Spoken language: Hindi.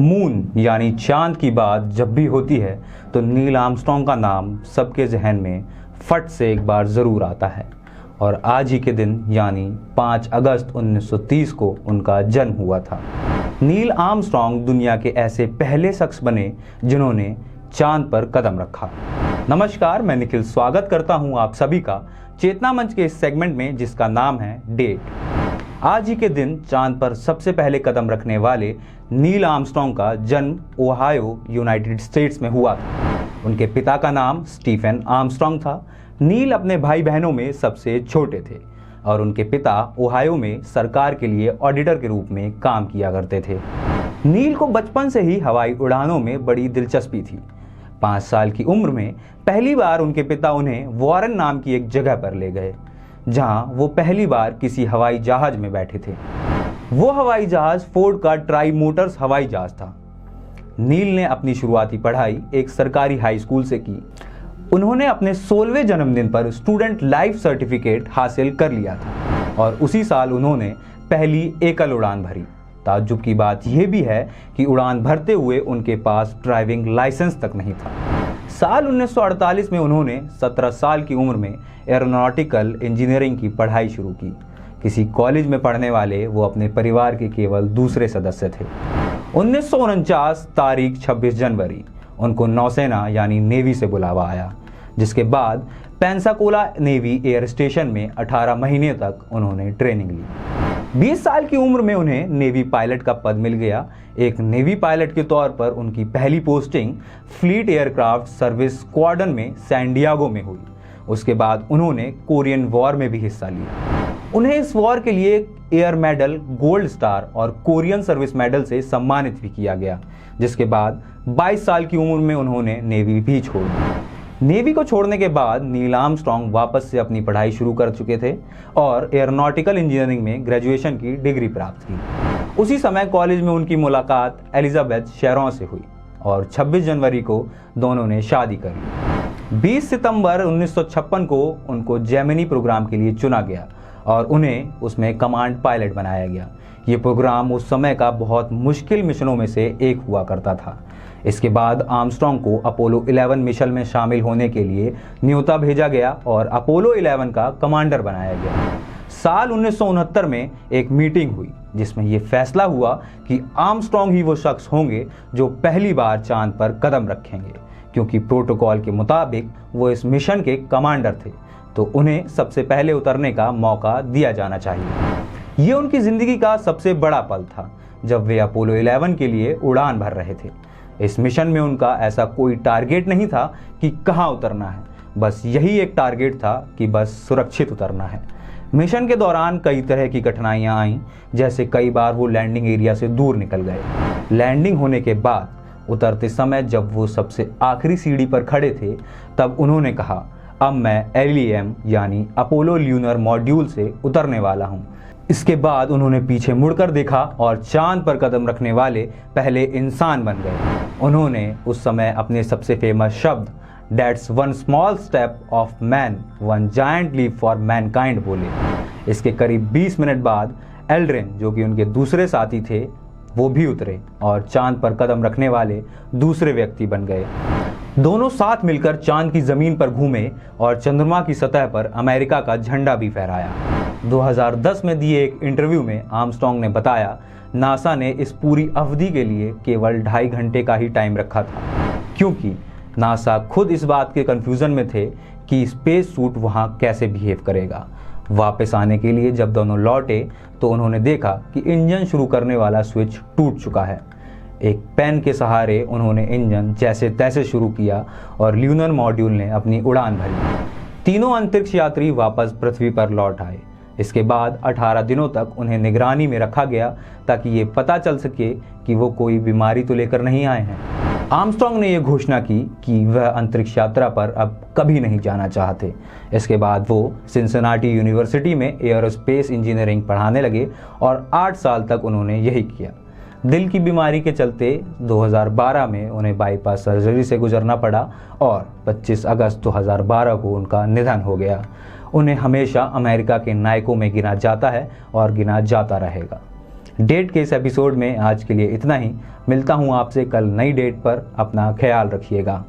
मून यानी चांद की बात जब भी होती है तो नील आर्मस्ट्रॉन्ग का नाम सबके जहन में फट से एक बार ज़रूर आता है। और आज ही के दिन यानी 5 अगस्त 1930 को उनका जन्म हुआ था। नील आर्मस्ट्रॉन्ग दुनिया के ऐसे पहले शख्स बने जिन्होंने चांद पर कदम रखा। नमस्कार, मैं निखिल स्वागत करता हूं आप सभी का चेतना मंच के इस सेगमेंट में जिसका नाम है डेट। आज ही के दिन चांद पर सबसे पहले कदम रखने वाले नील आर्मस्ट्रॉन्ग का जन्म ओहायो, यूनाइटेड स्टेट्स में हुआ था। उनके पिता का नाम स्टीफन आर्मस्ट्रॉन्ग था। नील अपने भाई बहनों में सबसे छोटे थे और उनके पिता ओहायो में सरकार के लिए ऑडिटर के रूप में काम किया करते थे। नील को बचपन से ही हवाई उड़ानों में बड़ी दिलचस्पी थी। 5 साल की उम्र में पहली बार उनके पिता उन्हें वॉरेन नाम की एक जगह पर ले गए, जहां वो पहली बार किसी हवाई जहाज में बैठे थे। वो हवाई जहाज फोर्ड का ट्राई मोटर्स हवाई जहाज था। नील ने अपनी शुरुआती पढ़ाई एक सरकारी हाई स्कूल से की। उन्होंने अपने 16वें जन्मदिन पर स्टूडेंट लाइफ सर्टिफिकेट हासिल कर लिया था और उसी साल उन्होंने पहली एकल उड़ान भरी। ताज्जुब की बात यह भी है कि उड़ान भरते हुए उनके पास ड्राइविंग लाइसेंस तक नहीं था। साल 1948 में उन्होंने 17 साल की उम्र में एरोनॉटिकल इंजीनियरिंग की पढ़ाई शुरू की। किसी कॉलेज में पढ़ने वाले वो अपने परिवार के केवल दूसरे सदस्य थे। 1949 तारीख 26 जनवरी उनको नौसेना यानी नेवी से बुलावा आया, जिसके बाद पेंसाकोला नेवी एयर स्टेशन में 18 महीने तक उन्होंने ट्रेनिंग ली। 20 साल की उम्र में उन्हें नेवी पायलट का पद मिल गया। एक नेवी पायलट के तौर पर उनकी पहली posting fleet aircraft service squadron में सैन डिएगो में हुई। उसके बाद उन्होंने कोरियन वॉर में भी हिस्सा लिया। उन्हें इस वॉर के लिए एयर मेडल, गोल्ड स्टार और कोरियन सर्विस मेडल से सम्मानित भी किया गया, जिसके बाद 22 साल की उम्र में उन्होंने नेवी भी छोड़ दी। नेवी को छोड़ने के बाद नील आर्मस्ट्रॉन्ग वापस से अपनी पढ़ाई शुरू कर चुके थे और एरोनॉटिकल इंजीनियरिंग में ग्रेजुएशन की डिग्री प्राप्त की। उसी समय कॉलेज में उनकी मुलाकात एलिजाबेथ शेरों से हुई और 26 जनवरी को दोनों ने शादी कर ली। 20 सितंबर 1956 को उनको जेमिनी प्रोग्राम के लिए चुना गया और उन्हें उसमें कमांड पायलट बनाया गया। ये प्रोग्राम उस समय का बहुत मुश्किल मिशनों में से एक हुआ करता था। इसके बाद आर्मस्ट्रॉन्ग को अपोलो 11 मिशन में शामिल होने के लिए न्योता भेजा गया और अपोलो 11 का कमांडर बनाया गया। साल 1969 में एक मीटिंग हुई जिसमें यह फैसला हुआ कि आर्मस्ट्रॉन्ग ही वो शख्स होंगे जो पहली बार चांद पर कदम रखेंगे, क्योंकि प्रोटोकॉल के मुताबिक वो इस मिशन के कमांडर थे, तो उन्हें सबसे पहले उतरने का मौका दिया जाना चाहिए। ये उनकी जिंदगी का सबसे बड़ा पल था जब वे अपोलो 11 के लिए उड़ान भर रहे थे। इस मिशन में उनका ऐसा कोई टारगेट नहीं था कि कहां उतरना है, बस यही एक टारगेट था कि बस सुरक्षित उतरना है। मिशन के दौरान कई तरह की कठिनाइयां आईं, जैसे कई बार वो लैंडिंग एरिया से दूर निकल गए। लैंडिंग होने के बाद उतरते समय जब वो सबसे आखिरी सीढ़ी पर खड़े थे, तब उन्होंने कहा, अब मैं LEM यानी अपोलो ल्यूनर मॉड्यूल से उतरने वाला हूं। इसके बाद उन्होंने पीछे मुड़कर देखा और चांद पर कदम रखने वाले पहले इंसान बन गए। उन्होंने उस समय अपने सबसे फेमस शब्द "That's one small step of man, one giant leap for mankind" बोले। इसके करीब 20 मिनट बाद एल्ड्रिन, जो कि उनके दूसरे साथी थे, वो भी उतरे और चांद पर कदम रखने वाले दूसरे व्यक्ति बन गए। दोनों साथ मिलकर चांद की जमीन पर घूमे और चंद्रमा की सतह पर अमेरिका का झंडा भी फहराया। 2010 में दिए एक इंटरव्यू में आर्मस्ट्रॉन्ग ने बताया, नासा ने इस पूरी अवधि के लिए केवल 2.5 घंटे का ही टाइम रखा था, क्योंकि नासा खुद इस बात के कंफ्यूजन में थे कि स्पेस सूट वहां कैसे बिहेव करेगा। वापस आने के लिए जब दोनों लौटे तो उन्होंने देखा कि इंजन शुरू करने वाला स्विच टूट चुका है। एक पेन के सहारे उन्होंने इंजन जैसे तैसे शुरू किया और ल्यूनर मॉड्यूल ने अपनी उड़ान भरी। तीनों अंतरिक्ष यात्री वापस पृथ्वी पर लौट आए। इसके बाद 18 दिनों तक उन्हें निगरानी में रखा गया ताकि ये पता चल सके कि वो कोई बीमारी तो लेकर नहीं आए हैं। आर्मस्ट्रॉन्ग ने यह घोषणा की कि वह अंतरिक्ष यात्रा पर अब कभी नहीं जाना चाहते। इसके बाद वो सिंसिनाटी यूनिवर्सिटी में एयरोस्पेस इंजीनियरिंग पढ़ाने लगे और 8 साल तक उन्होंने यही किया। दिल की बीमारी के चलते 2012 में उन्हें बाईपास सर्जरी से गुजरना पड़ा और 25 अगस्त 2012 को उनका निधन हो गया। उन्हें हमेशा अमेरिका के नायकों में गिना जाता है और गिना जाता रहेगा। डेट के इस एपिसोड में आज के लिए इतना ही। मिलता हूँ आपसे कल नई डेट पर। अपना ख्याल रखिएगा।